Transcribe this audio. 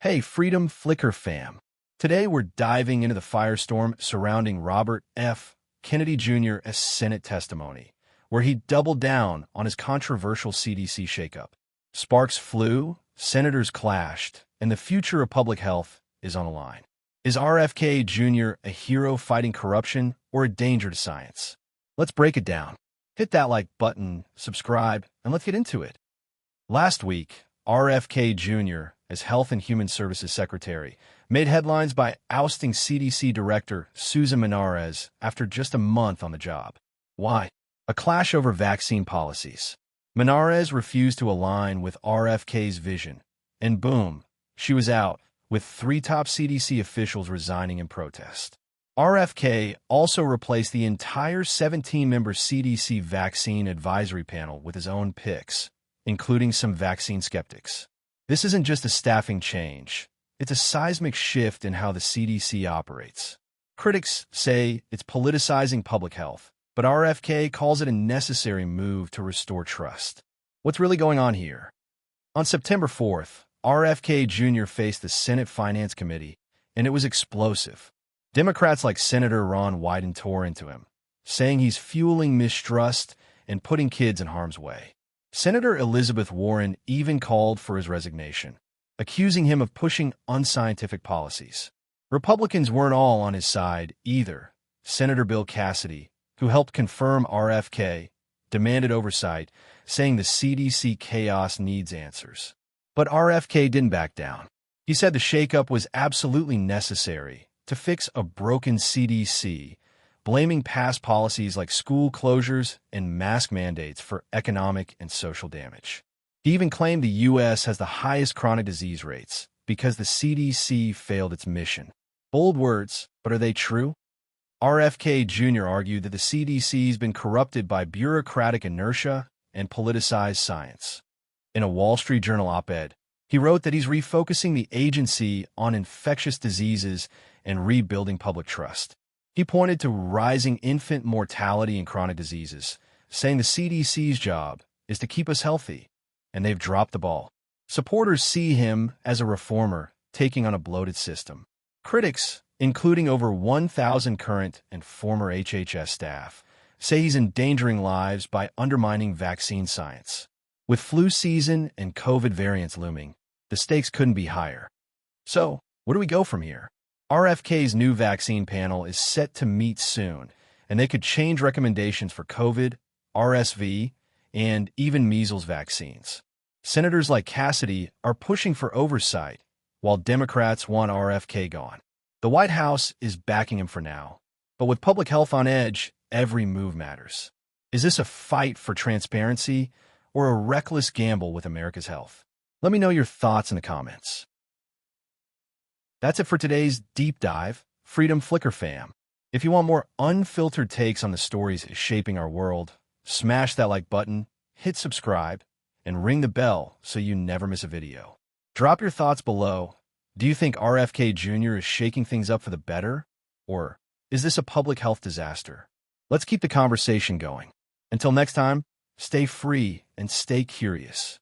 Hey, Freedom Flicker fam. Today we're diving into the firestorm surrounding Robert F. Kennedy Jr.'s Senate testimony, where he doubled down on his controversial CDC shakeup. Sparks flew, senators clashed, and the future of public health is on the line. Is RFK Jr. a hero fighting corruption or a danger to science? Let's break it down. Hit that like button, subscribe, and let's get into it. Last week, RFK Jr., as Health and Human Services Secretary, made headlines by ousting CDC Director Susan Menarez after just a month on the job. Why? A clash over vaccine policies. Menarez refused to align with RFK's vision, and boom, she was out, with 3 top CDC officials resigning in protest. RFK also replaced the entire 17-member CDC Vaccine Advisory Panel with his own picks, including some vaccine skeptics. This isn't just a staffing change. It's a seismic shift in how the CDC operates. Critics say it's politicizing public health, but RFK calls it a necessary move to restore trust. What's really going on here? On September 4th, RFK Jr. faced the Senate Finance Committee, and it was explosive. Democrats like Senator Ron Wyden tore into him, saying he's fueling mistrust and putting kids in harm's way. Senator Elizabeth Warren even called for his resignation, accusing him of pushing unscientific policies. Republicans weren't all on his side either. Senator Bill Cassidy, who helped confirm RFK, demanded oversight, saying the CDC chaos needs answers. But RFK didn't back down. He said the shakeup was absolutely necessary to fix a broken CDC, blaming past policies like school closures and mask mandates for economic and social damage. He even claimed the U.S. has the highest chronic disease rates because the CDC failed its mission. Bold words, but are they true? RFK Jr. argued that the CDC has been corrupted by bureaucratic inertia and politicized science. In a Wall Street Journal op-ed, he wrote that he's refocusing the agency on infectious diseases and rebuilding public trust. He pointed to rising infant mortality and chronic diseases, saying the CDC's job is to keep us healthy, and they've dropped the ball. Supporters see him as a reformer taking on a bloated system. Critics, including over 1,000 current and former HHS staff, say he's endangering lives by undermining vaccine science. With flu season and COVID variants looming, the stakes couldn't be higher. So, where do we go from here? RFK's new vaccine panel is set to meet soon, and they could change recommendations for COVID, RSV, and even measles vaccines. Senators like Cassidy are pushing for oversight, while Democrats want RFK gone. The White House is backing him for now, but with public health on edge, every move matters. Is this a fight for transparency or a reckless gamble with America's health? Let me know your thoughts in the comments. That's it for today's deep dive, Freedom Flicker fam. If you want more unfiltered takes on the stories shaping our world, smash that like button, hit subscribe, and ring the bell so you never miss a video. Drop your thoughts below. Do you think RFK Jr. is shaking things up for the better? Or is this a public health disaster? Let's keep the conversation going. Until next time, stay free and stay curious.